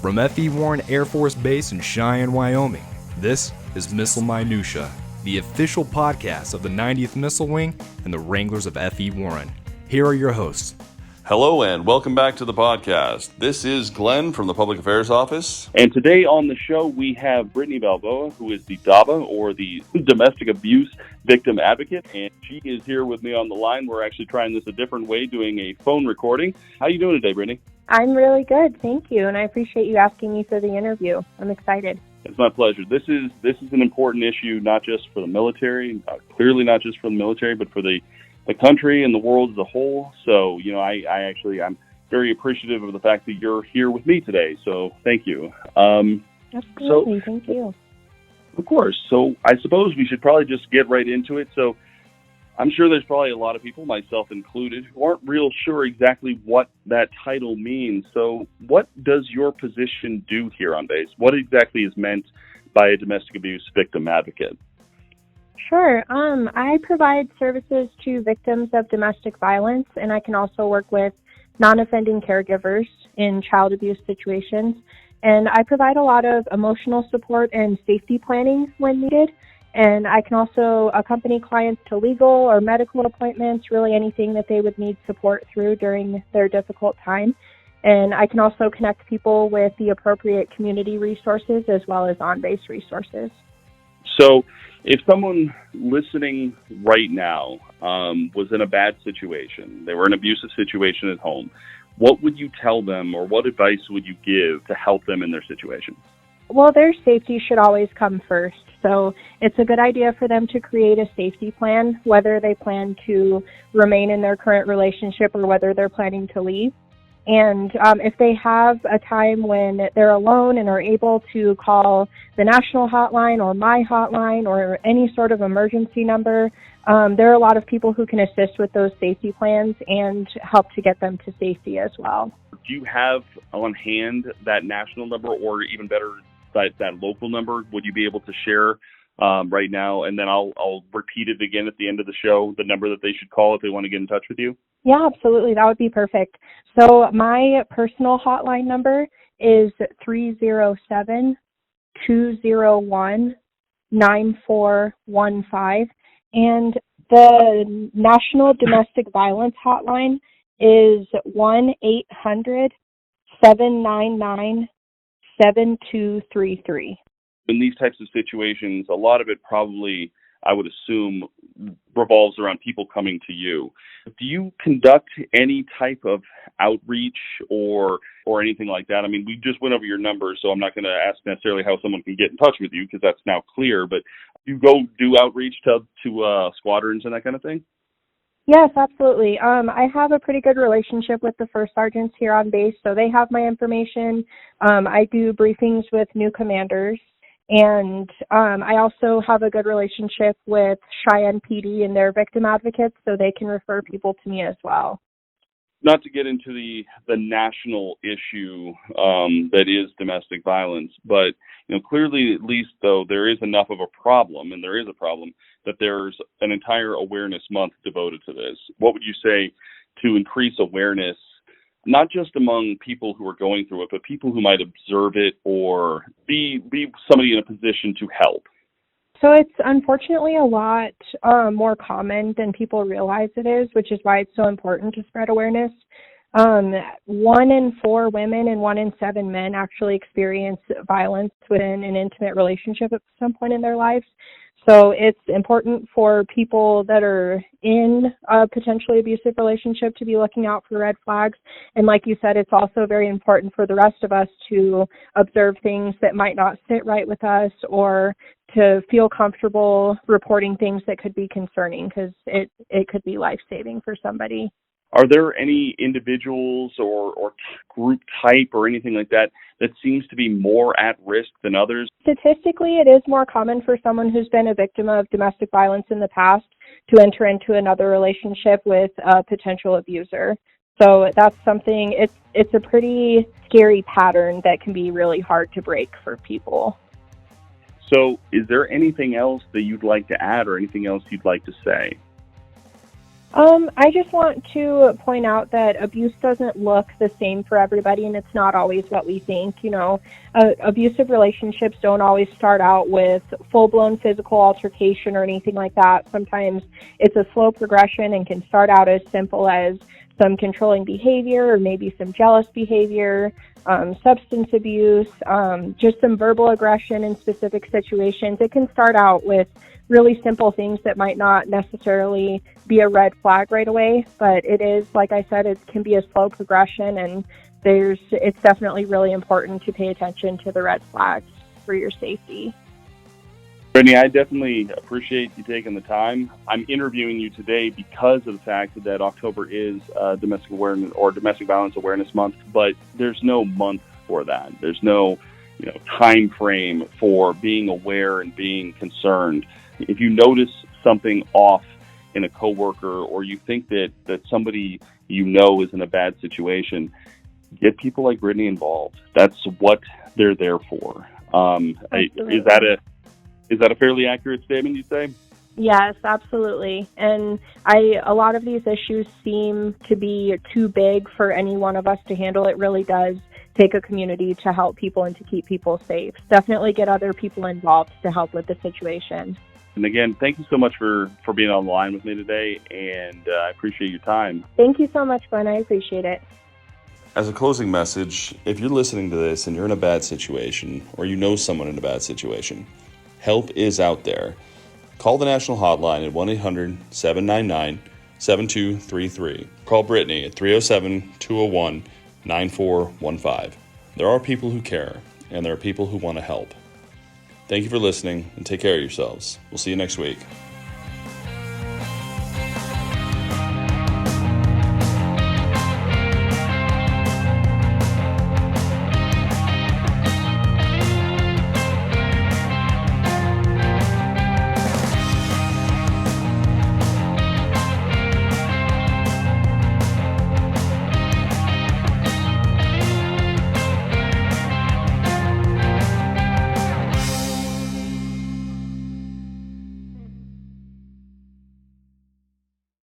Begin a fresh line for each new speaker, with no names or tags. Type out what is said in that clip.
From F.E. Warren Air Force Base in Cheyenne, Wyoming, this is Missile Minutiae, the official podcast of the 90th Missile Wing and the Wranglers of F.E. Warren. Here are your hosts.
Hello and welcome back to the podcast. This is Glenn from the Public Affairs Office.
And today on the show we have Brittaney Balboa, who is the DABA, or the Domestic Abuse Victim Advocate, and she is here with me on the line. We're actually trying this a different way, doing a phone recording. How are you doing today, Brittaney?
I'm really good, thank you, and I appreciate you asking me for the interview. I'm excited.
It's my pleasure. This is an important issue, not just for the military, clearly not just for the military, but for the country and the world as a whole. So, I'm very appreciative of the fact that you're here with me today. So, thank you.
Absolutely, thank you.
Of course. So, I suppose we should probably just get right into it. So, I'm sure there's probably a lot of people, myself included, who aren't real sure exactly what that title means. So, what does your position do here on base? What exactly is meant by a domestic abuse victim advocate?
Sure. I provide services to victims of domestic violence, and I can also work with non-offending caregivers in child abuse situations. And I provide a lot of emotional support and safety planning when needed. And I can also accompany clients to legal or medical appointments, really anything that they would need support through during their difficult time. And I can also connect people with the appropriate community resources as well as on-base resources.
So if someone listening right now was in a bad situation, they were in an abusive situation at home, what would you tell them, or what advice would you give to help them in their situation?
Well, their safety should always come first. So it's a good idea for them to create a safety plan, whether they plan to remain in their current relationship or whether they're planning to leave. And if they have a time when they're alone and are able to call the national hotline or my hotline or any sort of emergency number, there are a lot of people who can assist with those safety plans and help to get them to safety as well.
Do you have on hand that national number, or even better, that local number? Would you be able to share right now? And then I'll repeat it again at the end of the show, the number that they should call if they want to get in touch with you?
Yeah, absolutely. That would be perfect. So my personal hotline number is 307-201-9415. And the National Domestic Violence Hotline is 1-800-799-7233.
In these types of situations, a lot of it probably, I would assume, revolves around people coming to you. Do you conduct any type of outreach or anything like that? I mean, we just went over your numbers, so I'm not going to ask necessarily how someone can get in touch with you, because that's now clear. But you go do outreach to squadrons and that kind of thing?
Yes, absolutely. I have a pretty good relationship with the first sergeants here on base, so they have my information. I do briefings with new commanders. And I also have a good relationship with Cheyenne PD and their victim advocates, so they can refer people to me as well.
Not to get into the national issue that is domestic violence, but clearly, at least though, there is enough of a problem, and there is a problem, that there's an entire awareness month devoted to this. What would you say to increase awareness, not just among people who are going through it, but people who might observe it or be somebody in a position to help?
So it's unfortunately a lot more common than people realize it is, which is why it's so important to spread awareness. 1 in 4 women and 1 in 7 men actually experience violence within an intimate relationship at some point in their lives. So it's important for people that are in a potentially abusive relationship to be looking out for red flags. And like you said, it's also very important for the rest of us to observe things that might not sit right with us, or to feel comfortable reporting things that could be concerning, because it could be life-saving for somebody.
Are there any individuals or group type or anything like that seems to be more at risk than others?
Statistically, it is more common for someone who's been a victim of domestic violence in the past to enter into another relationship with a potential abuser. So that's something, it's a pretty scary pattern that can be really hard to break for people.
So is there anything else that you'd like to add, or anything else you'd like to say?
I just want to point out that abuse doesn't look the same for everybody, and it's not always what we think. Abusive relationships don't always start out with full-blown physical altercation or anything like that. Sometimes it's a slow progression and can start out as simple as some controlling behavior or maybe some jealous behavior, substance abuse, just some verbal aggression in specific situations. It can start out with really simple things that might not necessarily be a red flag right away, but it is, like I said, it can be a slow progression, and it's definitely really important to pay attention to the red flags for your safety.
Brittaney, I definitely appreciate you taking the time. I'm interviewing you today because of the fact that October is Domestic Awareness or Domestic Violence Awareness Month, but there's no month for that. There's no time frame for being aware and being concerned. If you notice something off in a coworker, or you think that somebody is in a bad situation, get people like Brittaney involved. That's what they're there for. Is that a fairly accurate statement, you'd say?
Yes, absolutely. And a lot of these issues seem to be too big for any one of us to handle. It really does take a community to help people and to keep people safe. Definitely get other people involved to help with the situation.
And again, thank you so much for being on the line with me today, and I appreciate your time.
Thank you so much, Glenn. I appreciate it.
As a closing message, if you're listening to this and you're in a bad situation, or you know someone in a bad situation, help is out there. Call the national hotline at 1-800-799-7233. Call Brittaney at 307-201-9415. There are people who care, and there are people who want to help. Thank you for listening, and take care of yourselves. We'll see you next week.